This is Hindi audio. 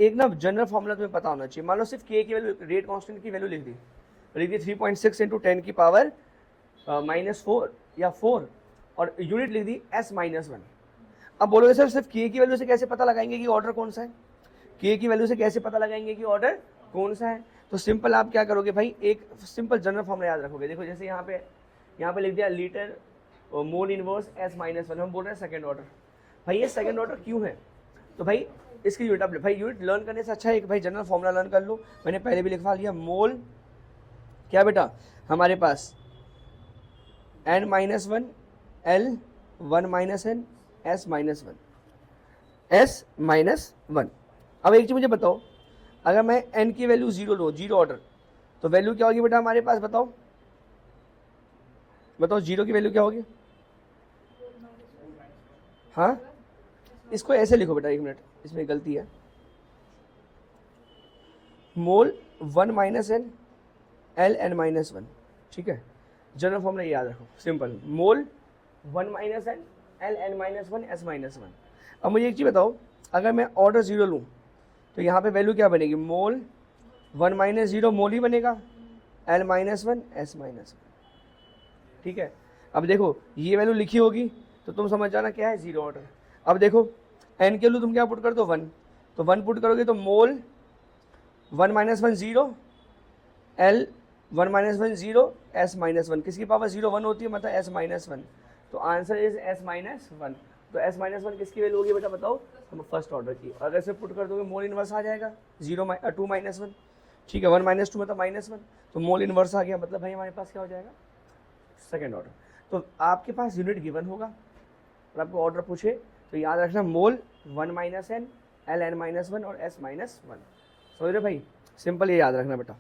एक ना जनरल फॉर्मूला तुम्हें पता होना चाहिए। मान लो सिर्फ के की वैल्यू, रेट कांस्टेंट की वैल्यू लिख दी 3.6 इंटू 10 की पावर -4 या 4 और यूनिट लिख दी S-1। अब बोलोगे सर सिर्फ के की वैल्यू से कैसे पता लगाएंगे कि ऑर्डर कौन सा है, के की वैल्यू से कैसे पता लगाएंगे कि ऑर्डर कौन सा है? तो सिंपल आप क्या करोगे भाई, एक सिंपल जनरल फॉर्मूला याद रखोगे। देखो जैसे यहाँ पे लिख दिया लीटर मोल इनवर्स S-1, हम बोल रहे हैं सेकंड ऑर्डर। भाई ये सेकंड ऑर्डर क्यों है? तो भाई इसकी यूनिट आप भाई यूनिट लर्न करने से अच्छा है कि भाई जनरल फॉर्मूला लर्न कर लो। मैंने पहले भी लिखवा लिया, मोल क्या बेटा हमारे पास n-1 L 1 - n S-1 S-1। अब एक चीज मुझे बताओ, अगर मैं n की वैल्यू 0 लो, जीरो ऑर्डर, तो वैल्यू क्या होगी बेटा हमारे पास? बताओ जीरो की वैल्यू क्या होगी? हाँ इसको ऐसे लिखो बेटा, एक मिनट इसमें गलती है। मोल 1 - n L n-1, ठीक है। जनरल फॉर्मूला याद रखो सिंपल, मोल 1 - n L n-1 S-1। अब मुझे एक चीज़ बताओ, अगर मैं ऑर्डर 0 लूँ तो यहाँ पे वैल्यू क्या बनेगी? मोल 1 - 0 मोल ही बनेगा, L-1 S-1, ठीक है। अब देखो ये वैल्यू लिखी होगी तो तुम समझ जाना क्या है, जीरो ऑर्डर। अब देखो n के लिए तुम क्या पुट कर दो? 1, तो 1 पुट करोगे तो मोल 1 - 1 0 L 1 - 1 0 S-1, किसकी पावर 0 1 होती है, मतलब S-1। तो आंसर इज S-1। तो S-1 किसकी वैल्यू होगी बेटा बताओ? हम फर्स्ट ऑर्डर की। अगर से पुट कर दोगे मोल इनवर्स आ जाएगा 2 - 1, ठीक है। 1 - 2 मतलब -1, तो मोल इनवर्स आ गया, मतलब भाई हमारे पास क्या हो जाएगा? Second order. तो आपके पास यूनिट गिवन होगा और आपको ऑर्डर पूछे तो याद रखना मोल 1 - n L n-1 और S-1। समझ रहे भाई? सिंपल ये याद रखना बेटा।